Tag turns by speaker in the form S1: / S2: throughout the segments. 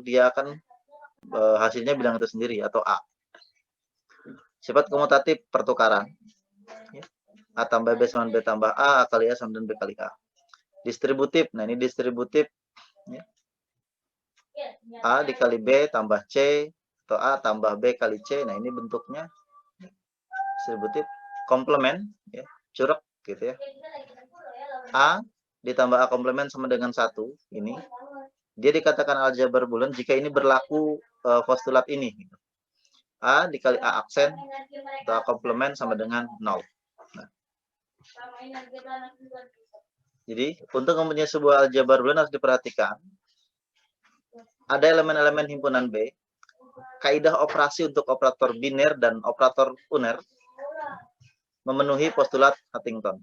S1: dia akan hasilnya bilangan itu sendiri atau A. Sifat komutatif pertukaran. Ya. A tambah B sama B tambah A kali A sama dengan B kali A. Distributif, nah ini distributif. Ya. A dikali B tambah C atau A tambah B kali C. Nah ini bentuknya distributif. Komplement, ya, curug gitu ya. A ditambah A komplement sama dengan 1. Ini dia dikatakan aljabar bulan jika ini berlaku postulat ini. A dikali A aksen atau A komplement sama dengan 0. Nah. Jadi untuk mempunyai sebuah aljabar bulan harus diperhatikan ada elemen-elemen himpunan B, kaidah operasi untuk operator biner dan operator uner memenuhi postulat Huntington.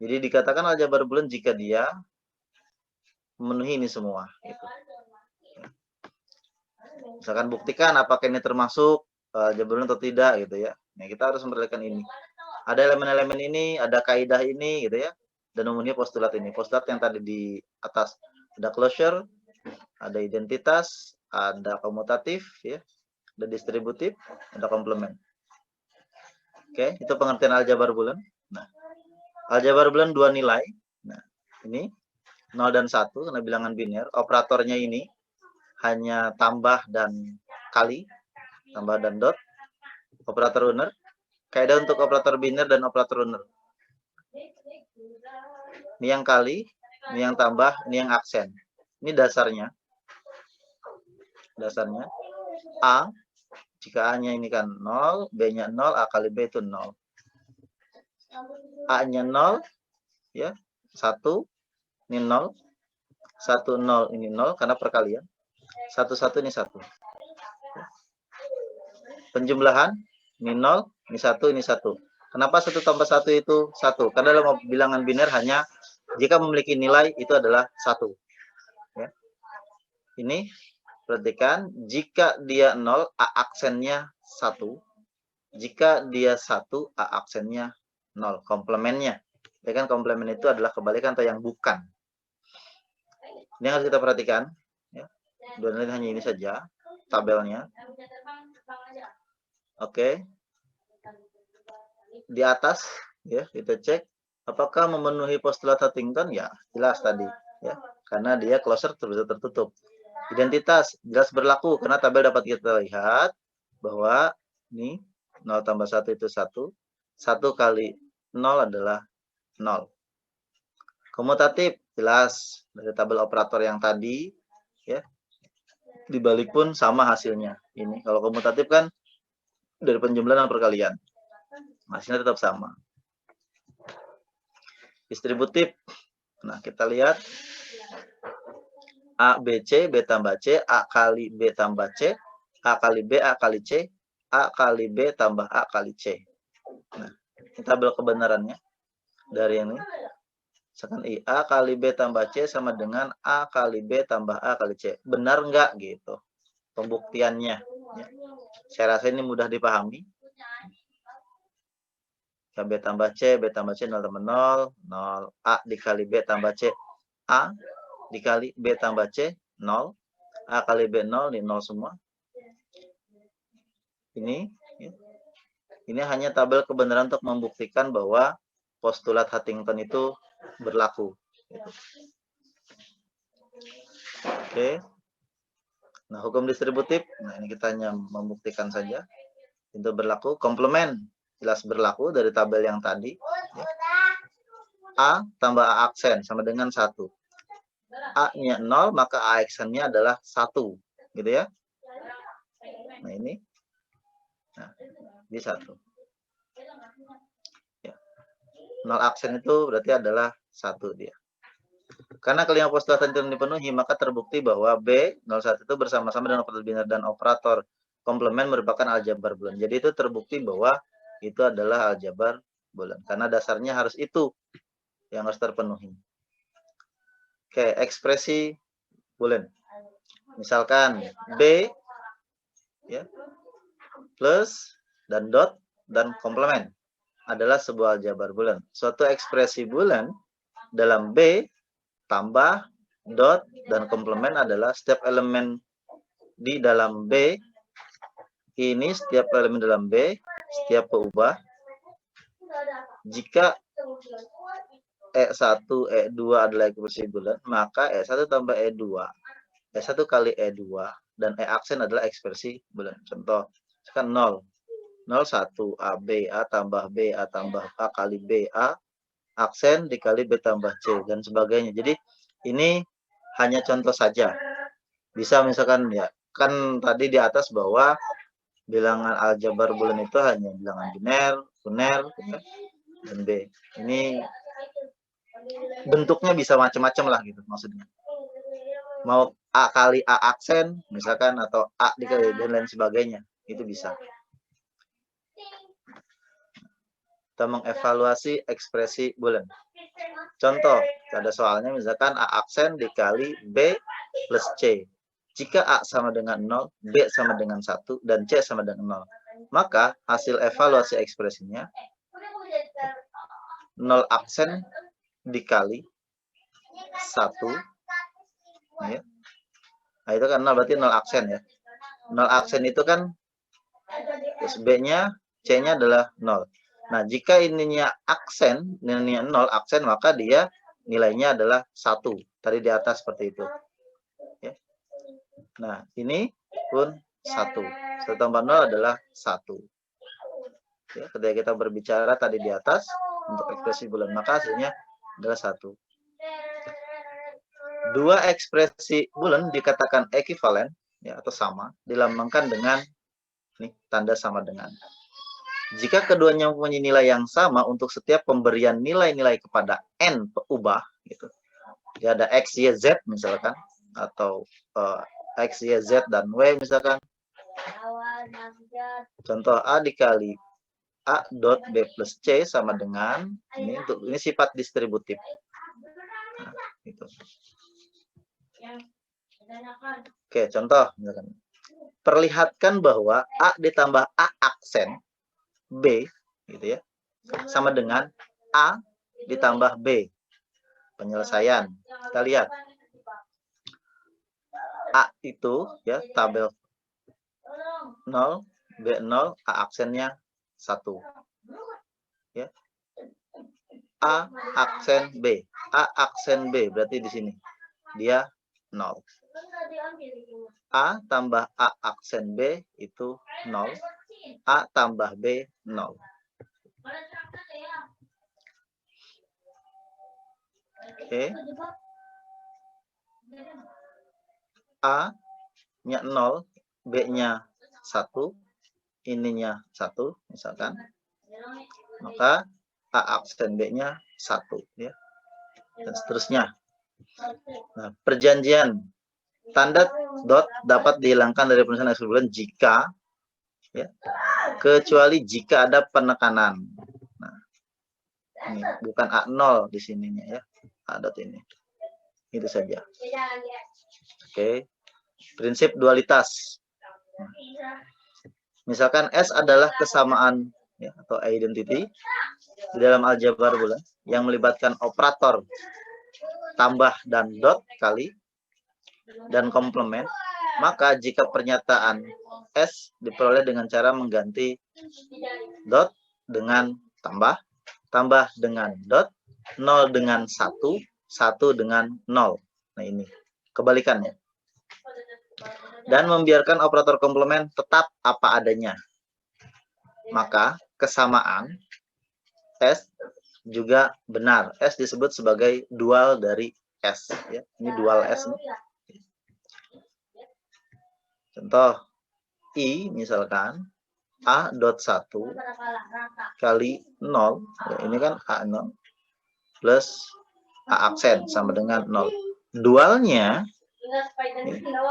S1: Jadi dikatakan aljabar bulan jika dia memenuhi ini semua. Gitu. Misalkan buktikan apakah ini termasuk aljabar bulan atau tidak gitu ya. Nah, kita harus memperhatikan ini. Ada elemen-elemen ini, ada kaidah ini gitu ya. Dan memenuhi postulat ini. Postulat yang tadi di atas ada closure, ada identitas, ada komutatif ya, ada distributif, ada komplement. Oke, itu pengertian aljabar bulan. Nah, aljabar bulan 2 nilai. Nah, ini 0 dan 1 karena bilangan biner. Operatornya ini hanya tambah dan kali, tambah dan dot. Operator uner. Kaidah untuk operator biner dan operator uner. Ini yang kali, ini yang tambah, ini yang aksen. Ini dasarnya. Dasarnya A, jika A-nya ini kan 0, B-nya 0, A kali B itu 0. A-nya 0, ya, 1, ini 0, 1, 0, ini 0, karena perkalian. 1, 1, ini 1. Penjumlahan, ini 0, ini 1, ini 1. Kenapa 1 tambah 1 itu 1? Karena dalam bilangan biner hanya jika memiliki nilai itu adalah 1. Ya. Ini, perhatikan, jika dia 0, A aksennya 1. Jika dia 1, A aksennya 0. Komplemennya. Ya kan, komplement itu adalah kebalikan atau yang bukan. Ini yang harus kita perhatikan. Ya. Dua nilai hanya ini saja, tabelnya. Oke. Di atas, ya kita cek apakah memenuhi postulat Huntington, ya jelas tadi, ya karena dia closure bisa tertutup. Identitas jelas berlaku karena tabel dapat kita lihat bahwa ini 0 tambah 1 itu 1, 1 kali 0 adalah 0. Komutatif jelas dari tabel operator yang tadi, ya dibalik pun sama hasilnya. Ini kalau komutatif kan dari penjumlahan dan perkalian. Hasilnya tetap sama. Distributif. Nah, kita lihat A, B, C, B tambah C, A kali B tambah C, A kali B, A kali C, A kali B tambah A kali C. Nah, ini tabel kebenarannya dari ini. Misalkan I, A kali B tambah C sama dengan A kali B tambah A kali C. Benar nggak gitu pembuktiannya? Ya. Saya rasa ini mudah dipahami. B tambah C, 0 tambah 0, 0. A dikali B tambah C, A dikali B tambah C, 0. A kali B 0, ini 0 semua. Ini, ya. Ini hanya tabel kebenaran untuk membuktikan bahwa postulat Huntington itu berlaku. Gitu. Oke. Nah, hukum distributif, nah ini kita hanya membuktikan saja. Itu berlaku. Komplement, jelas berlaku dari tabel yang tadi. Ya. A tambah A aksen sama dengan 1. A-nya 0, maka A aksennya adalah 1. Gitu ya. Nah, ini. Nah, ini 1. Ya. 0 aksen itu berarti adalah 1 dia. Karena kelima postulat Huntington dipenuhi, maka terbukti bahwa B01 itu bersama-sama dengan operator biner dan operator komplement merupakan aljabar bulan. Jadi itu terbukti bahwa itu adalah aljabar bulan. Karena dasarnya harus itu yang harus terpenuhi. Oke, ekspresi bulan. Misalkan B ya, plus dan dot dan komplement adalah sebuah aljabar bulan. Suatu ekspresi bulan dalam B tambah dot dan komplement adalah setiap elemen di dalam B, ini setiap elemen dalam B, setiap berubah, jika E1, E2 adalah ekspresi bulan, maka E1 tambah E2. E1 kali E2 dan E aksen adalah ekspresi bulan. Contoh, misalkan 0. 0, 1, A, B, A tambah B, A tambah A kali B, A, aksen dikali B tambah C, dan sebagainya. Jadi, ini hanya contoh saja. Bisa misalkan ya, kan tadi di atas bahwa bilangan aljabar bulan itu hanya bilangan biner, uner, ya, dan B. Ini bentuknya bisa macam-macam lah gitu maksudnya. Mau A kali A aksen misalkan, atau A dikali dan lain sebagainya, itu bisa. Kita mengevaluasi ekspresi bulan. Contoh, ada soalnya misalkan A aksen dikali B plus C. Jika A sama dengan 0, B sama dengan 1, dan C sama dengan 0. Maka hasil evaluasi ekspresinya 0 aksen dikali 1. Ya. Nah, itu kan 0, berarti 0 aksen ya. 0 aksen itu kan terus B-nya, C-nya adalah 0. Nah, jika ininya aksen, nilainya 0 aksen, maka dia nilainya adalah 1. Tadi di atas seperti itu. Ya. Nah, ini pun 1. 1 tambah 0 adalah 1. Ya, ketika kita berbicara tadi di atas, untuk ekspresi bulan, maka hasilnya adalah 1. Dua ekspresi bulan dikatakan ekivalen, ya, atau sama, dilambangkan dengan nih, tanda sama dengan. Jika keduanya mempunyai nilai yang sama untuk setiap pemberian nilai-nilai kepada n berubah, gitu. Ya, ada x, y, z misalkan, atau x, y, z dan w misalkan. Contoh A dikali A dot B plus C sama dengan ini sifat distributif. Nah, gitu. Oke, contoh misalkan. Perlihatkan bahwa A ditambah A aksen B, gitu ya, sama dengan A ditambah B. Penyelesaian. Kita lihat. A itu ya tabel 0, B 0, A aksennya 1. Ya. A aksen B. A aksen B berarti di sini. Dia 0. A tambah A aksen B itu 0. A tambah B 0. Oke. A-nya 0, B-nya 1, ininya 1, misalkan. Maka A aksen B-nya 1, ya. Dan seterusnya. Nah, perjanjian tanda dot dapat dihilangkan dari penulisan ekspresi bulan jika, ya, kecuali jika ada penekanan. Nah, ini bukan A0 di sininya ya, A dot ini. Itu saja. Oke. Prinsip dualitas. Misalkan S adalah kesamaan, ya, atau identity di dalam aljabar bulan yang melibatkan operator tambah dan dot kali dan komplement, maka jika pernyataan S diperoleh dengan cara mengganti dot dengan tambah, tambah dengan dot, 0 dengan 1, 1 dengan 0. Nah, ini kebalikannya. Dan membiarkan operator komplement tetap apa adanya. Maka kesamaan S juga benar. S disebut sebagai dual dari S. Ya. Ini dual S. Contoh, I misalkan A dot 1 kali 0. Ya, ini kan A0 plus A aksen sama dengan 0. Dualnya,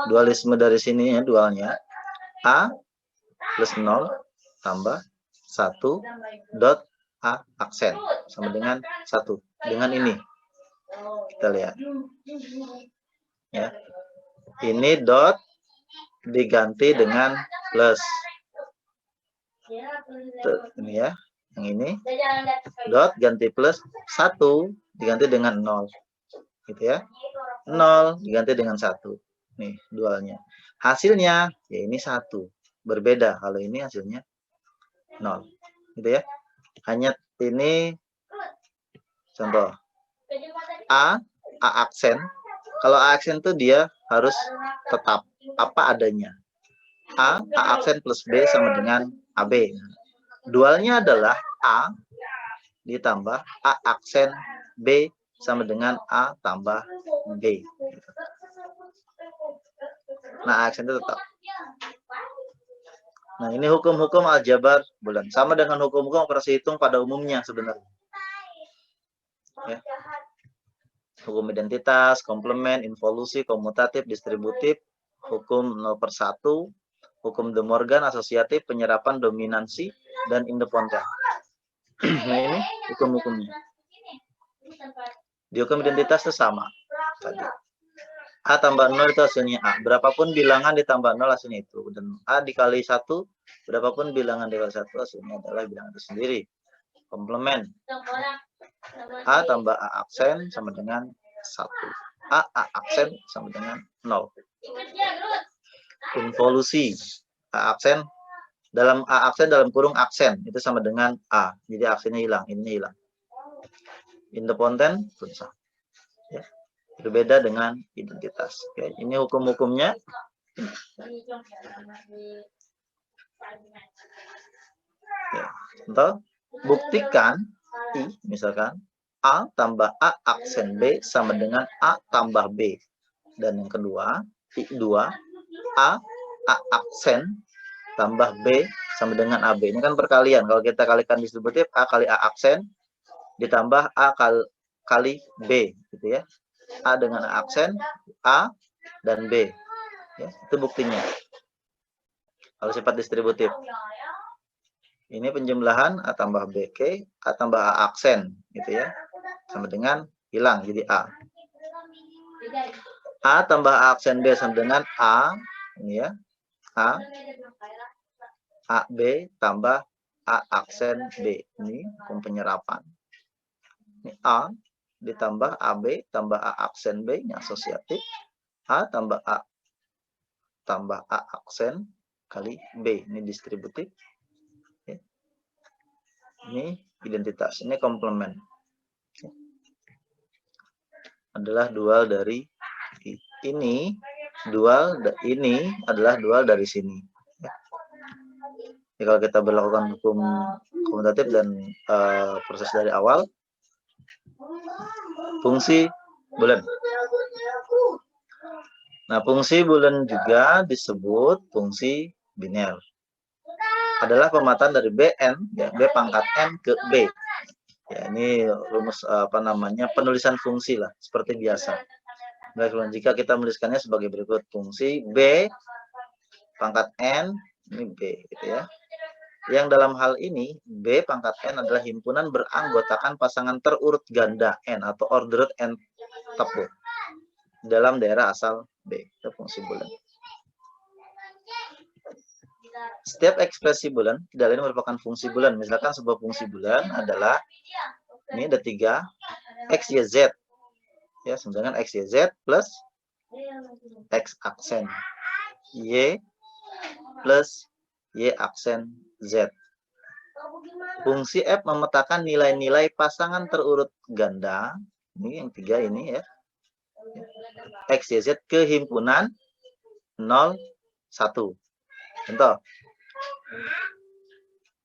S1: dualisme dari sini ya, dualnya A plus 0 tambah 1 dot A aksen sama dengan 1. Dengan ini kita lihat ya, ini dot diganti dengan plus. Ini ya, yang ini dot ganti plus, 1 diganti dengan 0 gitu ya, 0 diganti dengan 1. Nih dualnya. Hasilnya, ya ini 1. Berbeda kalau ini hasilnya 0. Gitu ya. Hanya ini contoh. A aksen. Kalau A aksen itu dia harus tetap apa adanya. A aksen plus B sama dengan AB. Dualnya adalah A ditambah A aksen B sama dengan A tambah B. Nah, aksen itu tetap. Nah, ini hukum-hukum aljabar bulan. Sama dengan hukum-hukum operasi hitung pada umumnya sebenarnya. Ya. Hukum identitas, komplement, involusi, komutatif, distributif, hukum 0/1, hukum De Morgan, asosiatif, penyerapan, dominansi, dan independen. Nah, ini hukum-hukumnya. Di hukum identitas itu sama. Tadi. A tambah 0 itu hasilnya A. Berapapun bilangan ditambah 0 hasilnya itu. Dan A dikali 1, berapapun bilangan dikali 1 hasilnya adalah bilangan itu sendiri. Komplement. A tambah A aksen sama dengan 1. A aksen sama dengan 0. Involusi. A aksen dalam kurung aksen itu sama dengan A. Jadi aksennya hilang, ini hilang. Independen susah. Ya. Berbeda dengan identitas. Oke, ini hukum-hukumnya. Ya. Contoh, buktikan I, misalkan A tambah A aksen B sama dengan A tambah B. Dan yang kedua, I2, A aksen tambah B sama dengan AB. Ini kan perkalian. Kalau kita kalikan distributif, A kali A aksen ditambah A kali B, gitu ya. A dengan A aksen, A dan B. Ya, itu buktinya. Kalau sifat distributif. Ini penjumlahan A tambah BK, A tambah A aksen, gitu ya. Sama dengan hilang, jadi A. A tambah A aksen B sama dengan A, ini ya. A B tambah A aksen B. Ini hukum penyerapan. Ini A ditambah AB tambah A aksen B, ini asosiatif. A tambah A aksen kali B, ini distributif. Ya. Ini identitas, ini komplement. Ya. Adalah dual dari ini, ini adalah dual dari sini. Ya. Jadi kalau kita berlakukan hukum komutatif dan proses dari awal, fungsi bulan. Nah, fungsi bulan juga disebut fungsi biner. Adalah pemataan dari Bn, ya, B pangkat N ke B. Ya, ini rumus penulisan fungsi lah, seperti biasa. Baik, jika kita menuliskannya sebagai berikut, fungsi B pangkat N, ini B, gitu ya. Yang dalam hal ini, B pangkat N adalah himpunan beranggotakan pasangan terurut ganda N atau ordered N tuple dalam daerah asal B. Itu fungsi bulan. Setiap ekspresi bulan tidak lain merupakan fungsi bulan. Misalkan sebuah fungsi bulan adalah, ini ada 3, X, Y, Z. Ya, sedangkan X, Y, Z plus X aksen Y plus Y aksen Z. Fungsi F memetakan nilai-nilai pasangan terurut ganda. Ini yang 3 ini ya. X, Y, Z ke himpunan 0, 1. Contoh.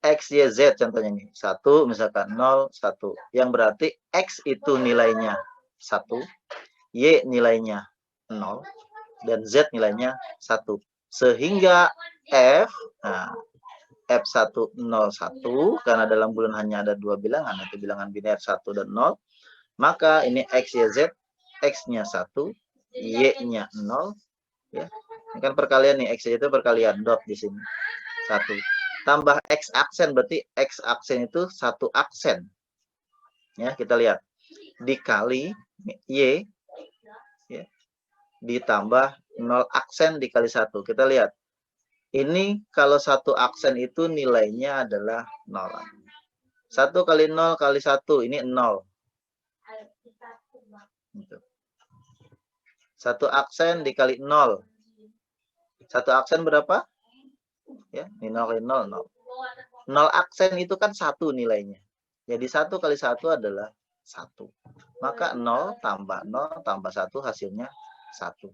S1: X, Y, Z contohnya ini. 1 misalkan 0, 1. Yang berarti X itu nilainya 1. Y nilainya 0. Dan Z nilainya 1. Sehingga F, nah, F101, karena dalam bulan hanya ada 2 bilangan, yaitu bilangan biner 1 dan 0. Maka ini X, Y, Z. X-nya 1, Y-nya 0. Ya. Ini kan perkalian nih, X itu perkalian, dot di sini. 1. Tambah X aksen, berarti X aksen itu 1 aksen. Ya, kita lihat. Dikali Y, ya, ditambah 0 aksen dikali 1. Kita lihat. Ini kalau 1 aksen itu nilainya adalah 0. 1 kali 0 kali 1, ini 0. 1 aksen dikali 0. Satu aksen berapa? Ya, ini 0 kali 0, 0. 0 aksen itu kan 1 nilainya. Jadi 1 kali 1 adalah 1. Maka 0 tambah 1 hasilnya 1.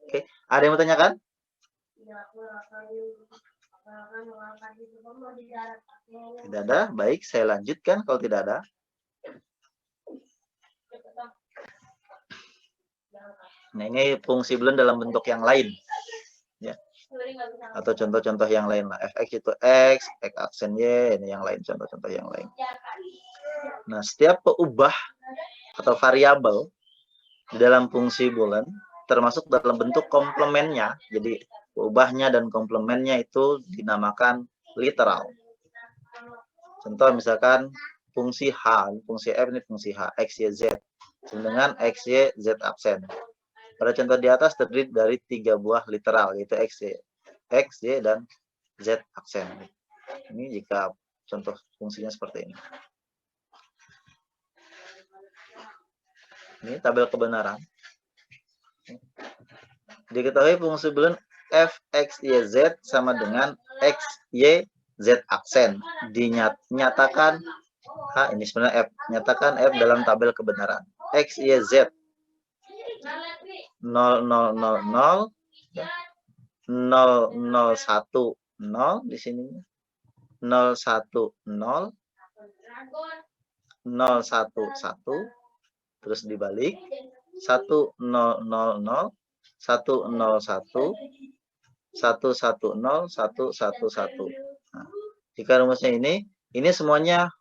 S1: Oke, ada yang mau tanyakan? Tidak ada? Baik, saya lanjutkan kalau tidak ada. Nah, ini fungsi boolean dalam bentuk yang lain. Ya. Atau contoh-contoh yang lain lah. Fx itu X aksen Y, ini yang lain, contoh-contoh yang lain. Nah, setiap peubah atau variabel di dalam fungsi boolean termasuk dalam bentuk komplemennya. Jadi peubahnya dan komplemennya itu dinamakan literal. Contoh misalkan fungsi H, fungsi F ini fungsi H, X, Y, Z. Dengan X, Y, Z aksen. Pada contoh di atas terdiri dari 3 buah literal, yaitu X, Y, dan Z aksen. Ini jika contoh fungsinya seperti ini. Ini tabel kebenaran. Diketahui fungsi boolean f, x, y, z sama dengan x, y, z aksen. Dinyatakan, ini sebenarnya f. Nyatakan f dalam tabel kebenaran. X, y, z. 0, 0, 0, 0. 0, 0, 1, 0 di sini. 0, 1, 0. 0, 1, 1. Terus dibalik. 1, 0, 0, 0. 1, 0, 1. 1, 1, 0. 1, 1, 1. Nah, jika rumusnya ini semuanya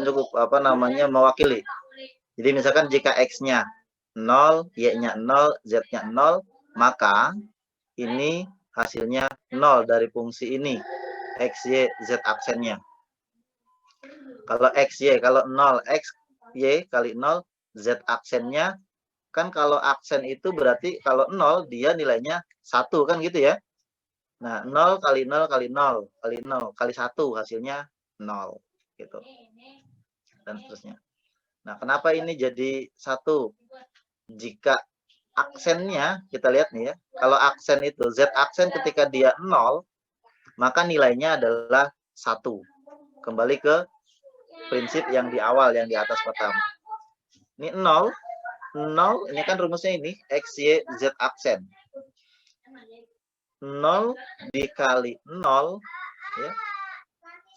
S1: cukup mewakili. Jadi misalkan jika X-nya 0, Y-nya 0, Z-nya 0, maka ini hasilnya 0 dari fungsi ini. X, Y, Z aksennya. Kalau X, Y, kalau 0, X, Y kali 0, Z aksennya, kan kalau aksen itu berarti kalau 0, dia nilainya 1, kan gitu ya. Nah, 0 kali 0 kali 0 kali 0 kali 1 hasilnya 0. Gitu. Dan seterusnya. Nah, kenapa ini jadi 1? Jika aksennya, kita lihat nih ya, kalau aksen itu, Z aksen ketika dia 0, maka nilainya adalah 1. Kembali ke prinsip yang di awal, yang di atas pertama. Ini 0, 0, ini kan rumusnya ini, X, Y, Z aksen. 0 dikali 0, ya,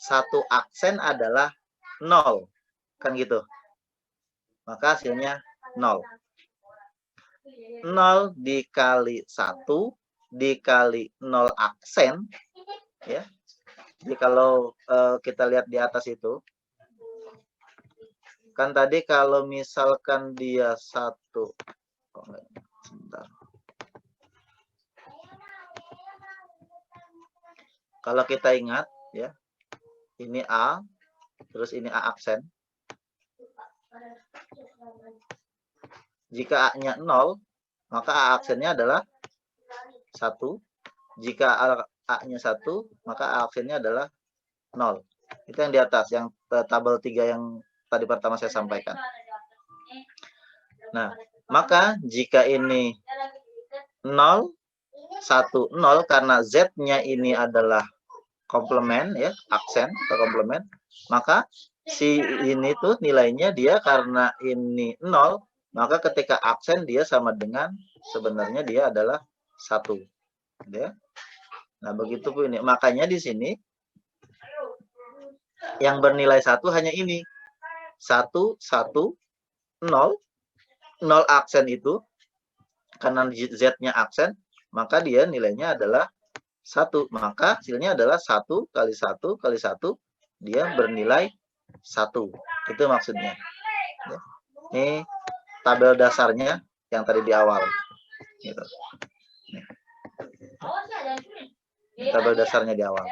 S1: 1 aksen adalah 0. Kan gitu. Maka hasilnya 0. 0 dikali 1 dikali 0 aksen, ya. Jadi kalau kita lihat di atas itu, kan tadi kalau misalkan dia 1, sebentar. Kalau kita ingat, ya, ini A, terus ini A aksen. Jika A-nya 0, maka A aksennya adalah 1. Jika A-nya 1, maka A aksennya adalah 0. Itu yang di atas, yang tabel 3 yang tadi pertama saya sampaikan. Nah, maka jika ini 0, 1, 0, karena Z-nya ini adalah komplement, ya, aksen atau komplement, maka si ini tuh nilainya dia karena ini 0, maka ketika aksen dia sama dengan sebenarnya dia adalah 1. Ya. Nah, begitu pun ini. Makanya di sini yang bernilai 1 hanya ini. 1, 1, 0. 0 aksen itu karena Z-nya aksen, maka dia nilainya adalah 1. Maka hasilnya adalah 1 kali 1 kali 1, dia bernilai 1. Itu maksudnya. Ya. Ini tabel dasarnya yang tadi di awal. Gitu. Tabel dasarnya di awal.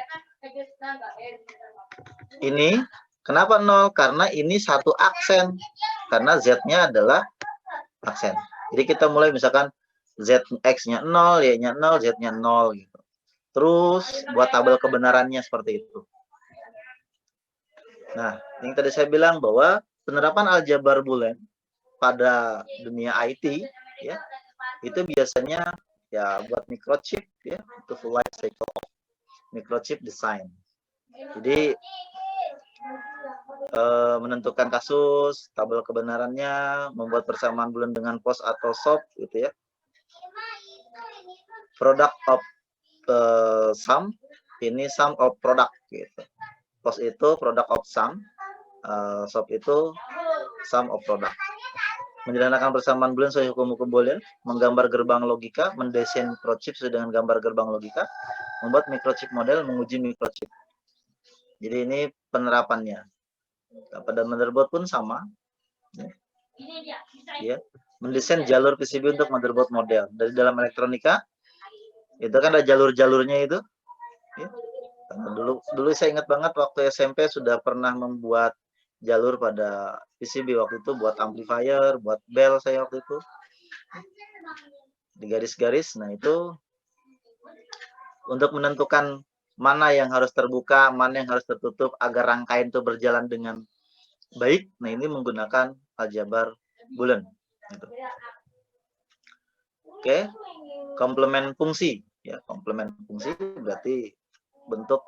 S1: Ini kenapa 0? Karena ini 1 aksen. Karena Z-nya adalah aksen. Jadi kita mulai misalkan Z X-nya 0, Y-nya 0, Z-nya 0 gitu. Terus buat tabel kebenarannya seperti itu. Nah, yang tadi saya bilang bahwa penerapan aljabar boolean pada dunia IT, ya, itu biasanya ya buat microchip ya, itu full life cycle microchip design. Jadi menentukan kasus, tabel kebenarannya, membuat persamaan bulan dengan pos atau SOP gitu ya. Product of sum, ini sum of product gitu. Pos itu product of sum, SOP itu sum of product. Menyederhanakan persamaan bulan sesuai hukum-hukum Boolean, menggambar gerbang logika, mendesain microchip sesuai dengan gambar gerbang logika, membuat microchip model, menguji microchip. Jadi ini penerapannya. Pada motherboard pun sama. Ya. Mendesain jalur PCB untuk motherboard model. Dari dalam elektronika, itu kan ada jalur-jalurnya itu. Ya. Karena dulu saya ingat banget waktu SMP sudah pernah membuat jalur pada PCB waktu itu, buat amplifier, buat bell saya waktu itu. Di garis-garis, nah itu untuk menentukan mana yang harus terbuka, mana yang harus tertutup agar rangkaian itu berjalan dengan baik. Nah ini menggunakan aljabar Boolean. Gitu. Oke, komplement fungsi. Ya, komplement fungsi berarti bentuk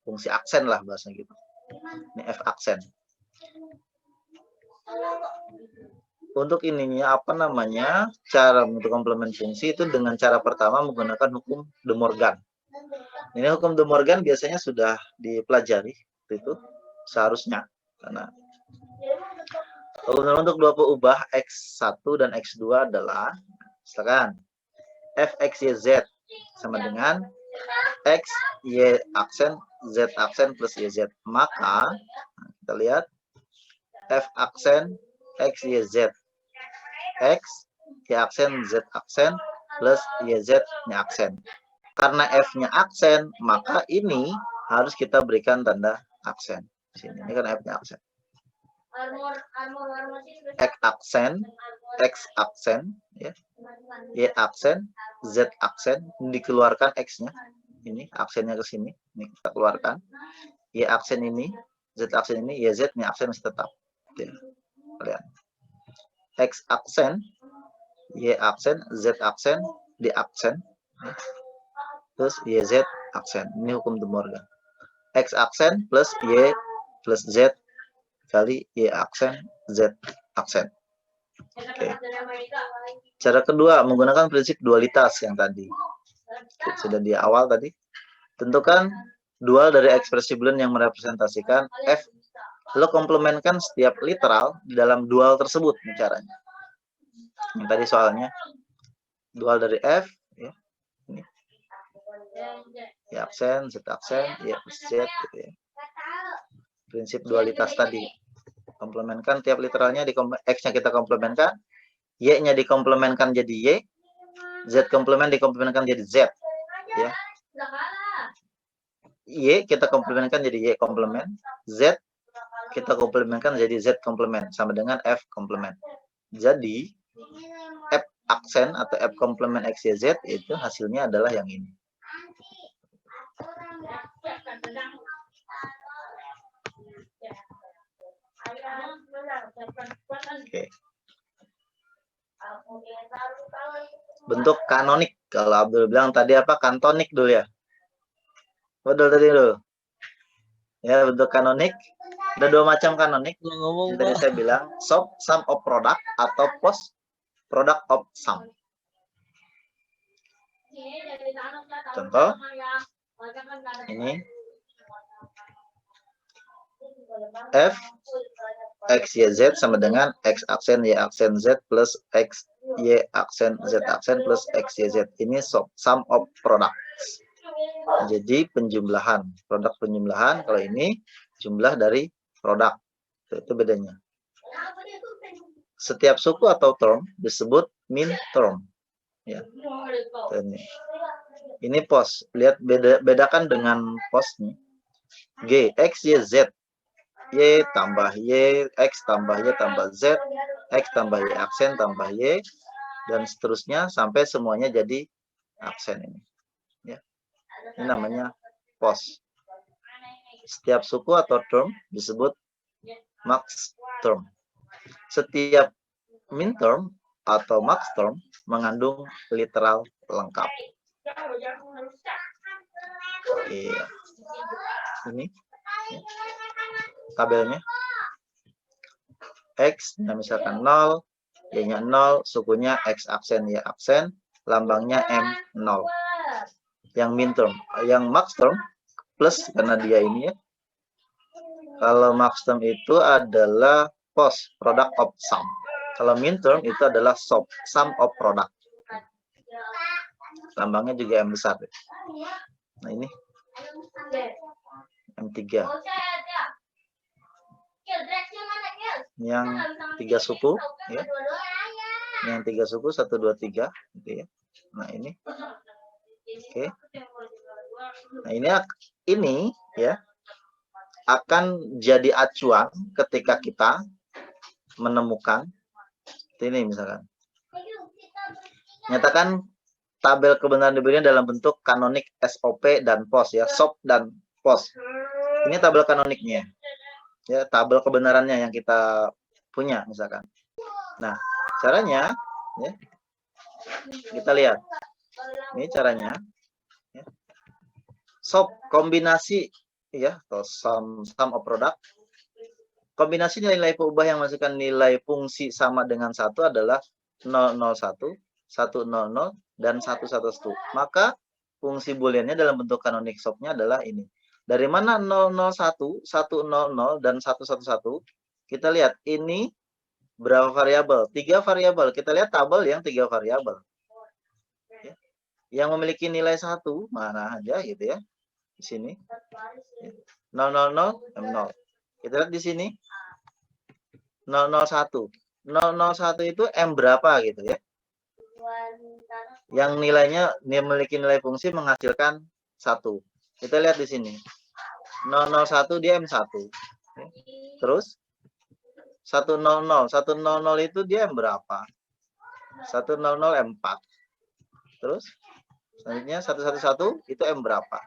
S1: fungsi aksen lah bahasanya gitu. Ini F aksen. Untuk ininya apa namanya, cara untuk komplement fungsi itu dengan cara pertama menggunakan hukum De Morgan. Ini hukum De Morgan biasanya sudah dipelajari itu seharusnya, karena untuk dua peubah X1 dan X2 adalah misalkan Fx y z sama dengan X y aksen Z aksen plus YZ. Maka kita lihat F aksen X y z, X y aksen Z aksen plus YZ nya aksen. Karena F-nya aksen, maka ini harus kita berikan tanda aksen. Sini ini kan F-nya aksen. X aksen, X aksen, ya. Y aksen, Z aksen, dikeluarkan X-nya. Ini aksennya ke sini, ini kita keluarkan. Y aksen ini, Z aksen ini, YZ-nya aksen masih tetap. Ya. Lihat. X aksen, Y aksen, Z aksen, D aksen, ya. Terus YZ aksen. Ini hukum De Morgan. X aksen plus Y plus Z kali Y aksen, Z aksen. Oke. Cara kedua, menggunakan prinsip dualitas yang tadi. Sudah di awal tadi. Tentukan dual dari ekspresi Boolean yang merepresentasikan F. Lalu komplementkan setiap literal di dalam dual tersebut. Ini caranya. Yang tadi soalnya. Dual dari F. Ya. Ini. Y aksen, Z aksen, Y plus Z. Gitu ya. Prinsip dualitas tadi. Komplementkan tiap literalnya, X-nya kita komplementkan. Y-nya dikomplementkan jadi Y. Z komplement dikomplementkan jadi Z. Ya. Y kita komplementkan jadi Y komplement, Z kita komplementkan jadi Z komplement, sama dengan F komplement. Jadi F aksen atau F komplement X, Y, Z itu hasilnya adalah yang ini. Oke. Bentuk kanonik, kalau Abdul bilang tadi apa, kantonik dulu ya. Betul tadi dulu. Ya, bentuk kanonik. Ada dua macam kanonik. Yang tadi saya bilang, SOP, sum of product, atau POS, product of sum. Contoh, ini F X, Y, Z sama dengan X aksen, Y aksen, Z plus X, Y aksen, Z aksen plus X, Y, Z. Ini SOP, sum of product. Jadi penjumlahan, produk penjumlahan. Kalau ini jumlah dari produk. Itu bedanya. Setiap suku atau term disebut min term. Ya. Ini pos. Lihat bedakan dengan posnya. G, X, Y, Z. Y tambah Y, X tambah Y tambah Z, X tambah Y aksen tambah Y, dan seterusnya sampai semuanya jadi aksen ini. Ya. Ini namanya pos. Setiap suku atau term disebut max term. Setiap min term atau maxterm mengandung literal lengkap. Iya. Ini tabelnya. X, nah misalkan 0, Y-nya 0, sukunya X aksen, Y aksen, lambangnya M0. Yang minterm, yang maxterm plus karena dia ini ya. Kalau maxterm itu adalah post product of sum. Kalau minterm itu adalah sum of product. Lambangnya juga M besar. Ya. Nah ini M3. Yang 3 suku ya. Yang 3 suku 1 2 3 gitu ya. Nah ini. Oke. Nah, ini ya akan jadi acuan ketika kita menemukan ini misalkan. Nyatakan tabel kebenaran diberikan dalam bentuk kanonik SOP dan POS ya, SOP dan POS. Ini tabel kanoniknya. Ya, tabel kebenarannya yang kita punya misalkan. Nah, caranya ya. Kita lihat. Ini caranya ya. SOP kombinasi ya atau sum of product. Kombinasi nilai peubah yang masukkan nilai fungsi sama dengan 1 adalah 001, 100 dan 111. Maka fungsi booleannya dalam bentuk kanonik SOP-nya adalah ini. Dari mana 001, 100 dan 111? Kita lihat ini berapa variabel? 3 variabel. Kita lihat tabel yang 3 variabel. Ya. Yang memiliki nilai 1 mana aja gitu ya. Di sini. 000 M0. Kita lihat di sini. 001. 001 itu M berapa gitu ya. Yang nilainya memiliki nilai fungsi menghasilkan 1. Kita lihat di sini. 001 dia M1. Terus 100 itu dia M berapa? 100 M4. Terus selanjutnya 111 itu M berapa?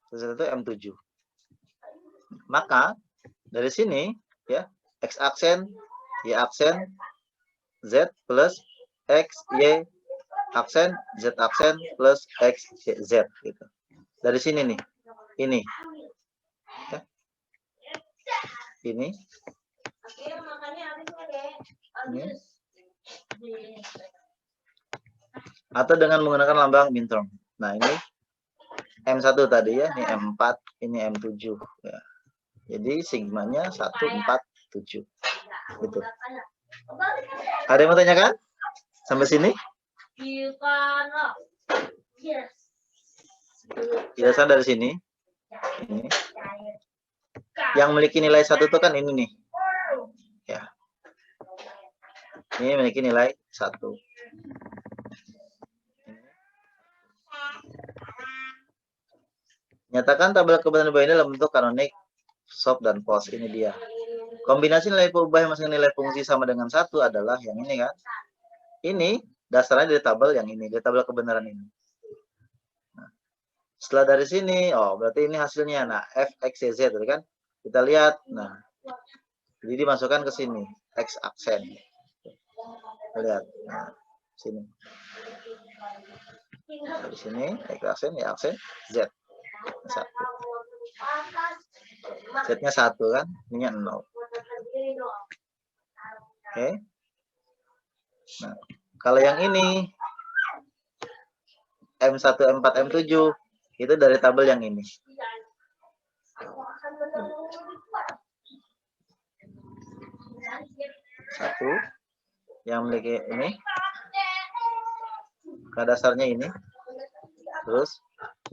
S1: 111 M7. Maka dari sini ya X aksen, Y aksen, Z plus X, Y aksen, Z aksen plus X, Y, Z gitu. Dari sini nih. Ini. Ya. Ini. Atau dengan menggunakan lambang minterm. Nah, ini M1 tadi ya, ini M4, ini M7 ya. Jadi sigmanya 147. Gitu. Ada yang mau tanyakan? Sampai sini? Biasa dari sini. Ini. Yang memiliki nilai 1 itu kan ini nih. Ya. Ini memiliki nilai 1. Nyatakan tabel kebenaran ini dalam bentuk kanonik, SOP dan POS. Ini dia. Kombinasi nilai peubah yang masuk nilai fungsi sama dengan 1 adalah yang ini kan. Ini dasarnya dari tabel yang ini, dari tabel kebenaran ini. Nah, setelah dari sini, oh berarti ini hasilnya. Nah, F, X, Y, Z kan. Kita lihat. Nah, jadi dimasukkan ke sini. X aksen. Kita lihat. Nah, sini. Dari sini, X aksen, Y aksen, Z. 1. Z-nya 1 kan, ini 0. Oke. Nah, kalau yang ini M1, M4, M7 itu dari tabel yang ini. Satu yang memiliki ini. Nah, dasarnya ini. Terus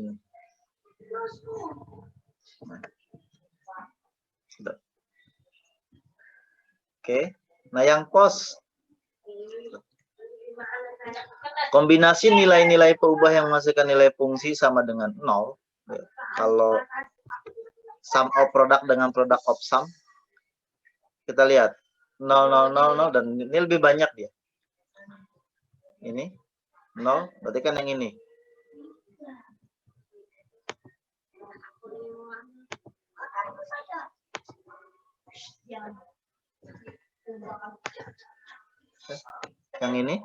S1: ini. Nah. Oke. Nah, yang POS kombinasi nilai-nilai peubah yang menghasilkan nilai fungsi sama dengan 0. Kalau sum of product dengan product of sum, kita lihat 0, 0, 0, 0 dan ini lebih banyak dia. Ini 0, berarti kan yang ini. Yang ini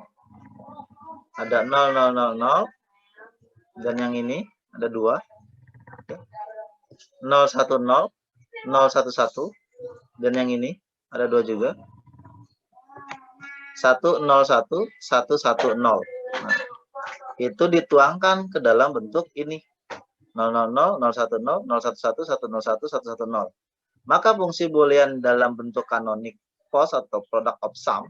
S1: ada 0, 0, 0, 0. Dan yang ini ada 2. 0, 1, 0, 0, 1, 1. Dan yang ini ada 2 juga. 1, 0, 1, 1, 1, 0. Nah, itu dituangkan ke dalam bentuk ini. 0, 0, 0, 0, 1, 0, 0, 1, 1, 1, 0, 1, 1, 1, 0. Maka fungsi boolean dalam bentuk kanonik POS atau product of sum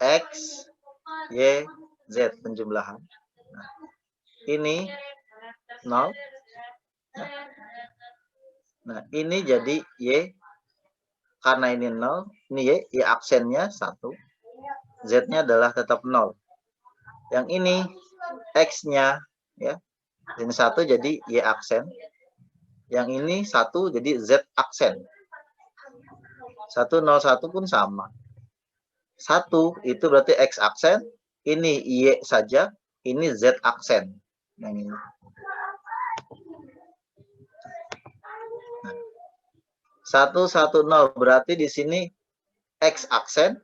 S1: X, Y, Z penjumlahan. Nah, ini 0. Nah, ini jadi Y. Karena ini 0, ini Y aksennya 1. Z-nya adalah tetap 0. Yang ini X-nya ya. Ini 1 jadi Y aksen. Yang ini 1 jadi Z aksen. 101 pun sama. 1 itu berarti X aksen, ini Y saja, ini Z aksen. Yang ini. Nah, 110 berarti di sini X aksen,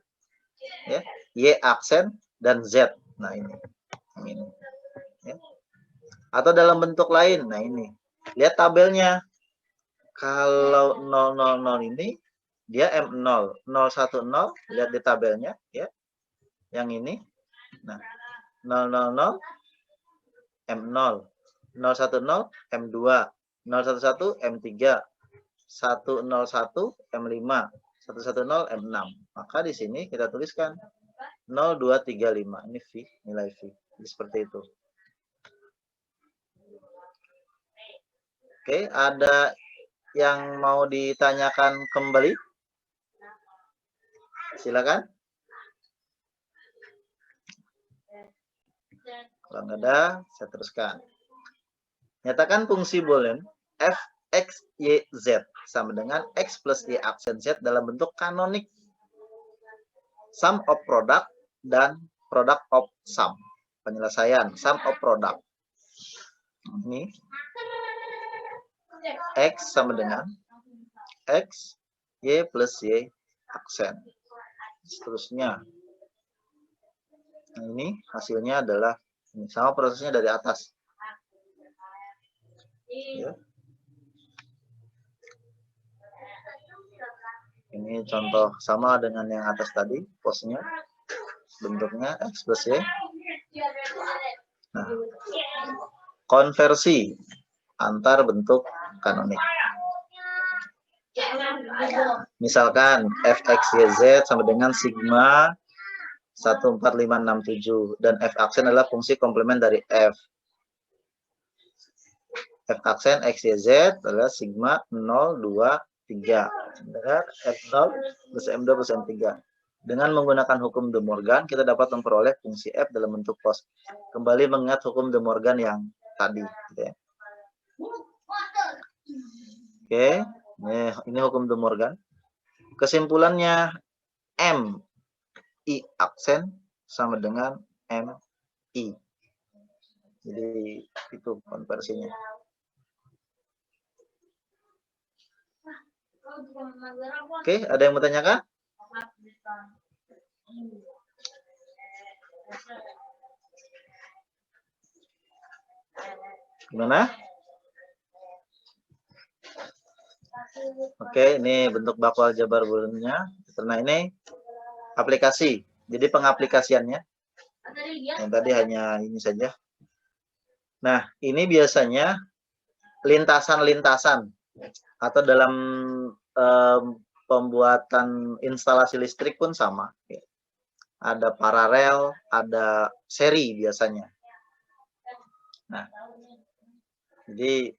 S1: ya, Y aksen, dan Z. Nah ini. Yang ini. Ya. Atau dalam bentuk lain, nah ini. Lihat tabelnya. Kalau 000 ini dia M0, 010, lihat di tabelnya ya. Yang ini. Nah, 000 M0, 010 M2, 011 M3, 101 M5, 110 M6. Maka di sini kita tuliskan 0235. Ini V, nilai V. Seperti itu. Oke, ada yang mau ditanyakan kembali? Silakan. Kalau nggak ada, saya teruskan. Nyatakan fungsi boolean f x y z sama dengan x plus y aksen z dalam bentuk kanonik sum of product dan product of sum. Penyelesaian sum of product. Ini x sama dengan x y plus y aksen. Seterusnya. Nah, ini hasilnya adalah ini sama prosesnya dari atas. Ya. Ini contoh sama dengan yang atas tadi, posnya, bentuknya X plus Y. Nah, konversi antar bentuk kanonik. Misalkan fxyz sama dengan sigma 14567 dan f aksen adalah fungsi komplement dari f. F aksen xyz adalah sigma 0, 2, 3. F0 plus M2 plus M3. Dengan menggunakan hukum De Morgan, kita dapat memperoleh fungsi f dalam bentuk pos. Kembali mengingat hukum De Morgan yang tadi. Gitu ya. Oke, ini hukum De Morgan. Kesimpulannya, M I aksen sama dengan M I. Jadi itu konversinya. Oke, ada yang mau tanyakan? Gimana? Oke, ini bentuk baku aljabar booleannya. Karena ini aplikasi. Jadi pengaplikasiannya. Yang tadi hanya ini saja. Nah, ini biasanya lintasan-lintasan atau dalam pembuatan instalasi listrik pun sama. Ada paralel, ada seri biasanya. Nah, jadi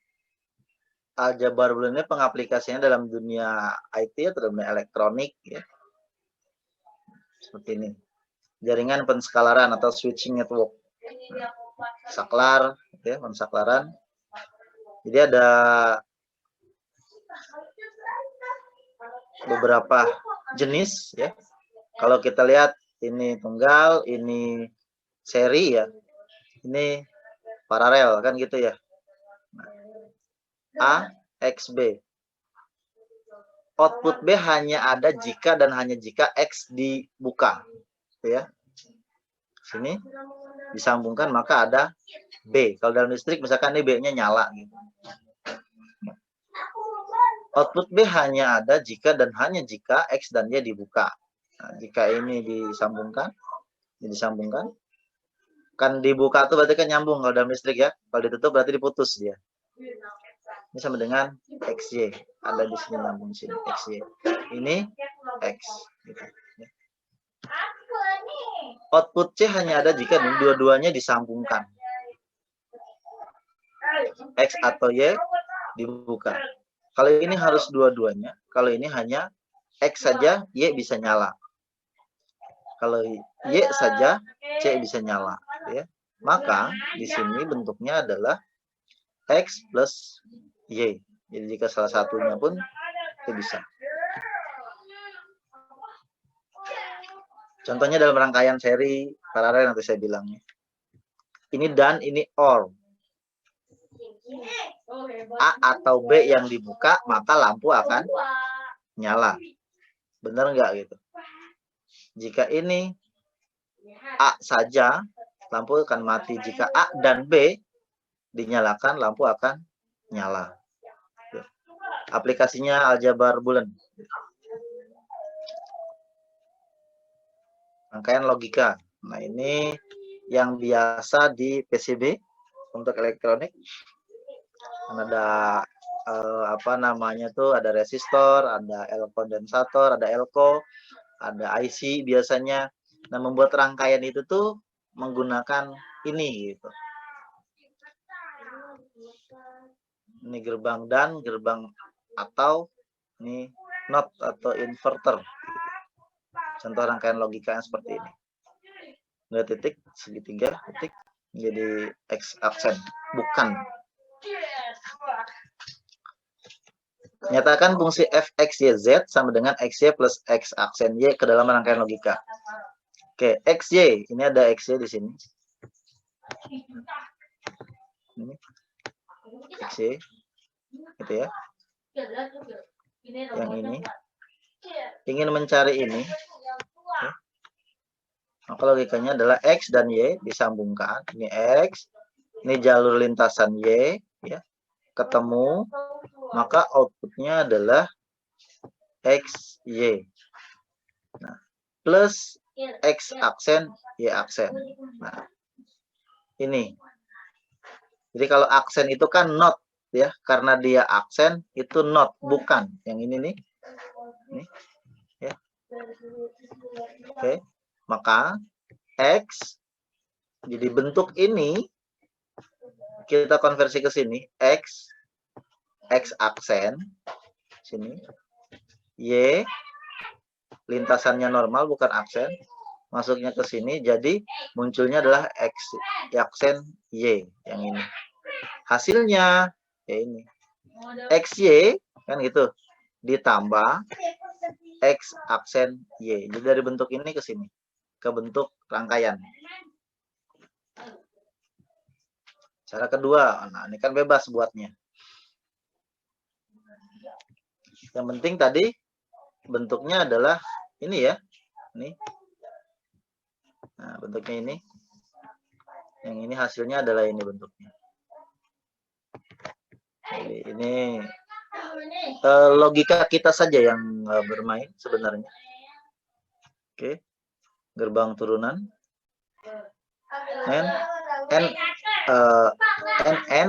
S1: aljabar boolean ini pengaplikasinya dalam dunia IT atau dalam dunia elektronik, ya. Seperti ini. Jaringan penskalaran atau switching network. Nah, saklar, ya, pensaklaran. Jadi ada beberapa jenis, ya. Kalau kita lihat ini tunggal, ini seri, ya. Ini paralel kan gitu ya. A X B. output B hanya ada jika dan hanya jika X dibuka. Ya. Sini disambungkan maka ada B. Kalau dalam listrik misalkan ini B-nya nyala gitu. Output B hanya ada jika dan hanya jika X dan Y dibuka. Nah, jika ini disambungkan, kan dibuka itu berarti kan nyambung kalau dalam listrik ya. Kalau ditutup berarti diputus dia. Ini sama dengan XY. Ada di sini nyambung sini XY. Ini X. Gitu. Output C hanya ada jika dua-duanya disambungkan. X atau Y dibuka. Kalau ini harus dua-duanya. Kalau ini hanya X saja, Y bisa nyala. Kalau Y saja, C bisa nyala. Ya. Maka di sini bentuknya adalah X plus Y. Jadi jika salah satunya pun itu bisa. Contohnya dalam rangkaian seri paralel nanti saya bilangnya. Ini dan, ini OR. A atau B yang dibuka, maka lampu akan nyala. Benar nggak gitu? Jika ini A saja, lampu akan mati. Jika A dan B dinyalakan, lampu akan nyala. Aplikasinya aljabar bulan. Rangkaian logika. Nah, ini yang biasa di PCB untuk elektronik. Ada apa namanya tuh, ada resistor, ada L kondensator, ada elko, ada IC biasanya. Nah, membuat rangkaian itu tuh menggunakan ini gitu. Ini gerbang dan, gerbang atau ini NOT atau inverter. Contoh rangkaian logikanya seperti ini. Dua titik, segitiga, titik, menjadi X aksen, bukan. Nyatakan fungsi f, x, y, z sama dengan x, y plus x aksen y ke dalam rangkaian logika. Oke, x, y. Ini ada x, y di sini. Ini. X, y. Gitu ya. Yang ini. Ingin mencari ini. Ya. Maka logikanya adalah x dan y disambungkan. Ini x. Ini jalur lintasan y. Ya. Ketemu. Maka outputnya adalah X, Y. Nah, plus X aksen, Y aksen. Nah, ini. Jadi kalau aksen itu kan not, ya, karena dia aksen itu not, bukan. Yang ini nih. Ini, ya. Oke. Maka X jadi bentuk ini kita konversi ke sini, X aksen sini, Y lintasannya normal bukan aksen, masuknya ke sini, jadi munculnya adalah X aksen Y yang ini. Hasilnya ya ini XY kan gitu, ditambah X aksen Y. Jadi dari bentuk ini ke sini, ke bentuk rangkaian. Cara kedua, nah ini kan bebas buatnya. Yang penting tadi bentuknya adalah ini ya. Nih. Nah, bentuknya ini. Yang ini hasilnya adalah ini bentuknya. Jadi ini logika kita saja yang bermain sebenarnya. Oke. Gerbang turunan. N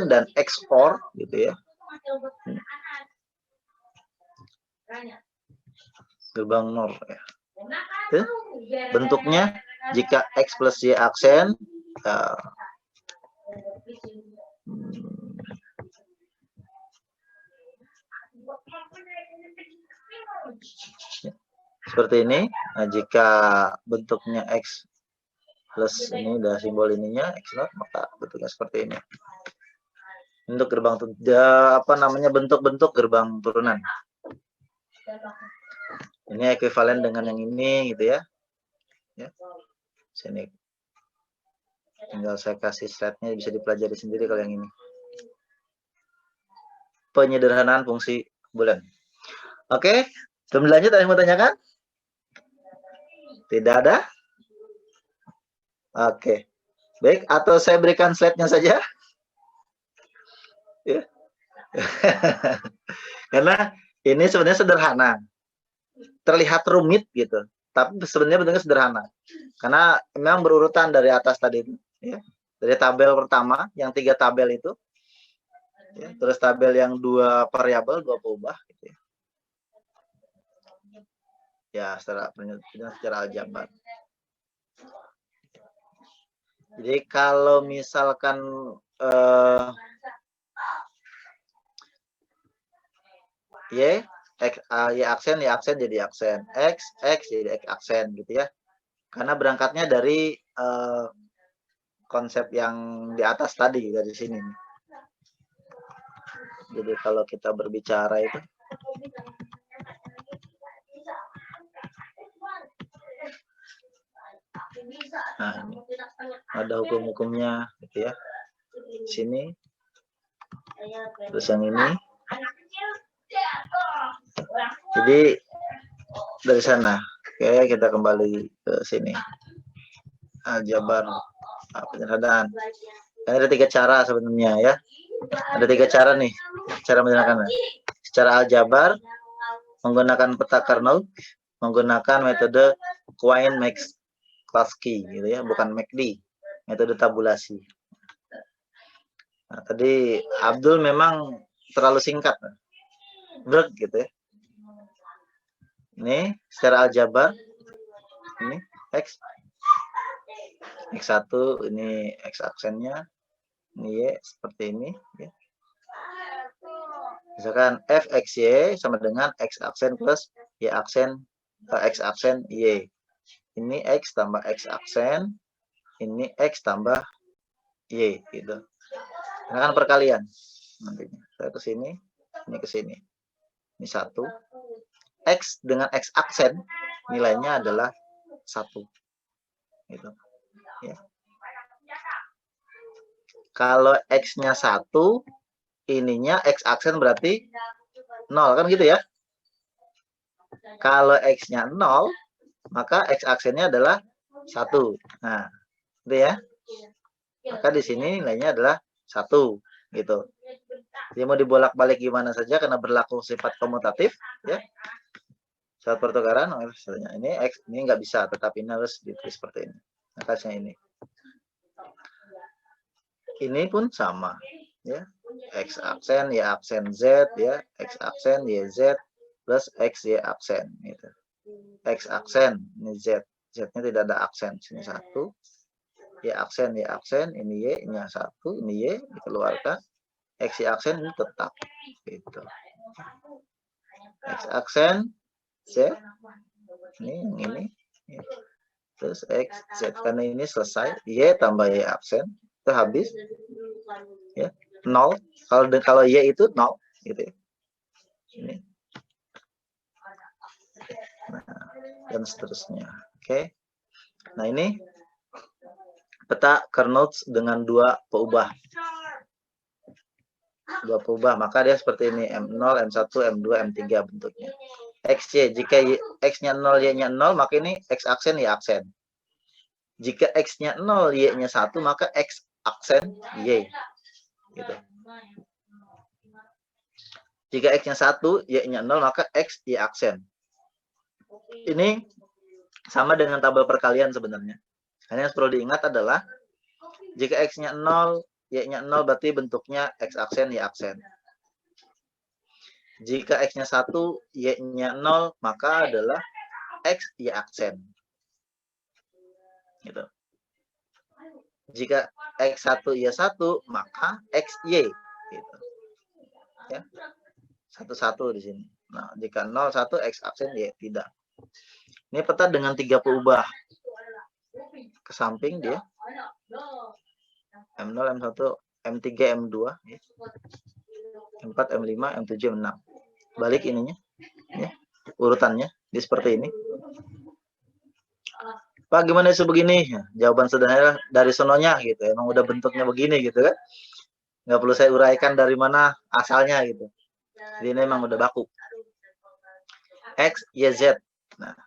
S1: dan XOR gitu ya. Gerbang NOR ya. Bentuknya jika X plus Y aksen seperti ini. Nah, jika bentuknya X plus ini udah simbol ininya X0, maka bentuknya seperti ini. Untuk gerbang apa namanya, bentuk-bentuk gerbang turunan. Ini ekuivalen dengan yang ini gitu ya. Ya. Sini. Tinggal saya kasih slide-nya, bisa dipelajari sendiri kalau yang ini. Penyederhanaan fungsi bulan. Oke, sebelum lanjut ada yang mau tanyakan? Tidak ada? Oke, baik. Atau saya berikan slide-nya saja? Ya. Karena ini sebenarnya sederhana. Terlihat rumit gitu, tapi sebenarnya bentuknya sederhana. Karena memang berurutan dari atas tadi itu. Ya. Dari tabel pertama, yang 3 tabel itu. Ya. Terus tabel yang 2 variabel, 2 peubah. Gitu ya. Ya, secara aljabar. Jadi kalau misalkan Y, Y aksen jadi aksen, X jadi X aksen gitu ya. Karena berangkatnya dari konsep yang di atas tadi, dari sini. Jadi kalau kita berbicara itu, nah, ini ada hukum-hukumnya gitu ya. Sini, terus yang ini. Jadi dari sana, oke, kita kembali ke sini. Aljabar penyeradan. Ada 3 cara sebenarnya ya. Ada 3 cara nih, cara menyederhanakannya. Secara aljabar, menggunakan peta Carnot, menggunakan metode Quine-Maxwell gitu ya, bukan McD, metode tabulasi. Nah, tadi Abdul memang terlalu singkat, break gitu ya. Ini secara aljabar, ini X1, ini X aksennya, ini Y seperti ini. Ya. Misalkan F X Y sama dengan X aksen plus Y aksen, X aksen Y. Ini X tambah X aksen, ini X tambah Y gitu. Ini kan perkalian nantinya. Saya ke sini, ini ke sini. Ini 1. X dengan X aksen nilainya adalah 1. Gitu. Ya. Kalau X-nya 1, ininya X aksen berarti 0 kan gitu ya. Kalau X-nya 0, maka X aksennya adalah 1. Nah, gitu ya. Maka di sini nilainya adalah 1 gitu. Jadi mau dibolak-balik gimana saja karena berlaku sifat komutatif ya. Saat pertukaran ini X ini nggak bisa, tetapi ini harus ditulis seperti ini. Atasnya ini. Ini pun sama ya. X aksen Y aksen Z ya, X aksen Y Z plus X Y aksen gitu. X aksen ini Z, Z-nya tidak ada aksen, sini 1. Y aksen, ini Y, ini 1, ini Y dikeluarkan. X Y aksen ini tetap gitu. X aksen Z, ini yang ini. Terus X, Z, karena ini selesai. Y tambah Y aksen, itu habis. Ya, 0. Kalau Y itu 0, gitu ya. Ini. Nah, dan seterusnya. Oke. Nah, ini peta Carnot dengan 2 peubah. 2 peubah, maka dia seperti ini, M0, M1, M2, M3 bentuknya. XY, jika X-nya 0, Y-nya 0, maka ini X aksen, Y aksen. Jika X-nya 0, Y-nya 1, maka X aksen, Y. Gitu. Jika X-nya 1, Y-nya 0, maka X, Y aksen. Ini sama dengan tabel perkalian sebenarnya. Hanya yang perlu diingat adalah, jika X-nya 0, Y-nya 0, berarti bentuknya X aksen, Y aksen. Jika X-nya 1, Y-nya 0, maka adalah X, Y aksen. Gitu. Jika X1, Y1, maka X, Y. Gitu. Ya. 1-1 di sini. Nah, jika 0, 1, X aksen, Y tidak. Ini peta dengan 3 peubah. Ke samping dia. M0, M1, M3, M2. Ya. M4, M5, M7, M6. Balik ininya. Ya. Urutannya. Di seperti ini. Pak, gimana sih begini? Ya, jawaban sederhana dari sononya gitu. Emang udah bentuknya begini gitu kan. Nggak perlu saya uraikan dari mana asalnya gitu. Jadi ini emang udah baku. X, Y, Z. Nah,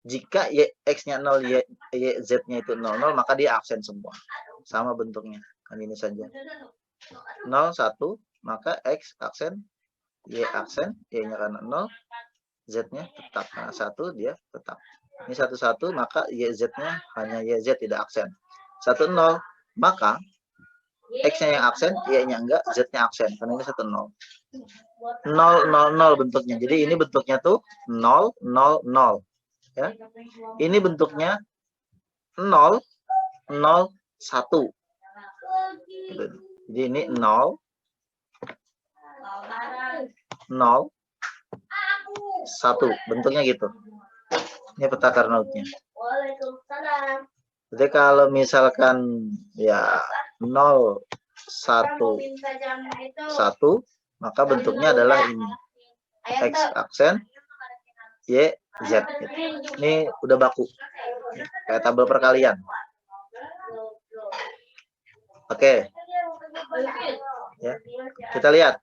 S1: jika X-nya 0, Y, Z-nya itu 00, maka dia absen semua. Sama bentuknya. Kan ini saja. 0, 1, maka X absen, Y absen, Y-nya karena 0, Z-nya tetap. Nah, 1 dia tetap. Ini 1, 1, maka YZ-nya hanya YZ tidak absen. 1, 0, maka X-nya yang absen, Y-nya enggak, Z-nya absen. Karena ini 1, 0. 0, 0, 0 bentuknya. Jadi ini bentuknya tuh 0, 0, 0. Ya. Ini bentuknya 0, 0, 1. Jadi ini 0, 0, 1. Bentuknya gitu. Ini peta Carnot-nya. Jadi kalau misalkan ya 0, 1, 1, maka bentuknya adalah ini. X aksen, Y, Z. Gitu. Ini udah baku. Kayak tabel perkalian. Oke. Ya. Kita lihat.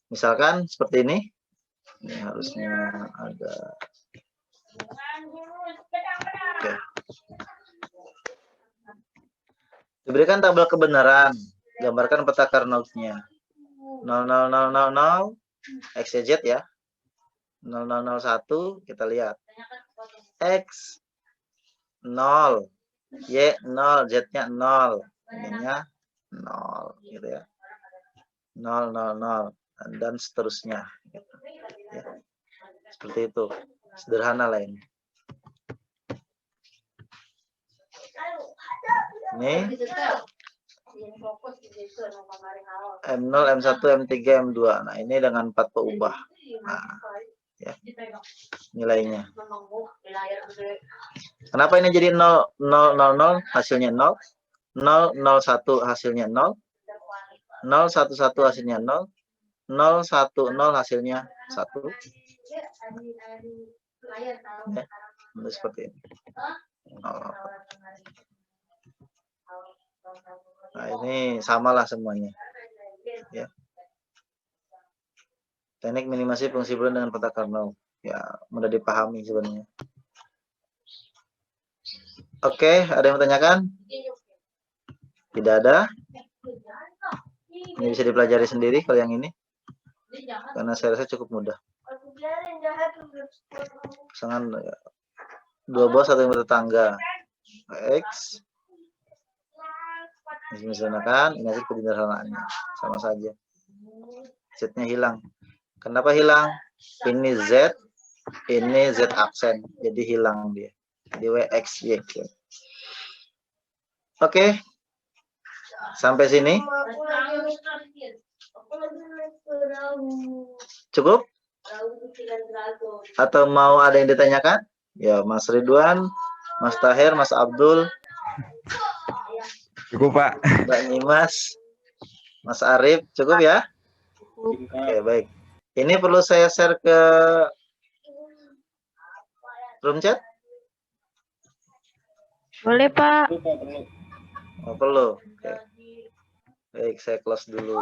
S1: Misalkan seperti ini. Ini harusnya ada. Oke. Diberikan tabel kebenaran. Gambarkan peta Carnot-nya. 0, 0, 0, 0, 0. X, Y, Z ya. 0, 0, 0, 1. Kita lihat. X 0. Y 0. Z-nya 0. Ininya 0. Gitu ya. 0, 0, 0. Dan seterusnya. Gitu. Ya. Seperti itu. Sederhana lah ini. Ini M0, M1, M3, M2. Nah, ini dengan 4 peubah. Nah, ya. Nilainya. Kenapa ini jadi 0, 0, 0, 0 hasilnya 0? 0, 0, 1 hasilnya 0. 0, 1, 1 hasilnya 0. 0, 1, 0 hasilnya 1. Ya, seperti ini. Oh. Nah, ini samalah semuanya. Ya. Teknik minimasi fungsi bulan dengan peta Carnot. Ya, mudah dipahami sebenarnya. Oke, ada yang menanyakan? Tidak ada? Ini bisa dipelajari sendiri kalau yang ini. Karena saya rasa cukup mudah. Pasangan 2 bawah 1 yang bertetangga. X. Misalkan ini hasil penyederhanaannya. Sama saja. Z-nya hilang. Kenapa hilang? Ini Z. Ini Z absen. Jadi hilang dia. Di WX, Y. Oke. Sampai sini. Cukup? Atau mau ada yang ditanyakan? Ya, Mas Ridwan, Mas Tahir, Mas Abdul.
S2: Cukup, Pak.
S1: Mbak Nyimas, Mas Arif. Cukup ya? Oke, baik. Ini perlu saya share ke room chat?
S3: Boleh, Pak.
S1: Oh, perlu. Oke. Baik, saya close dulu.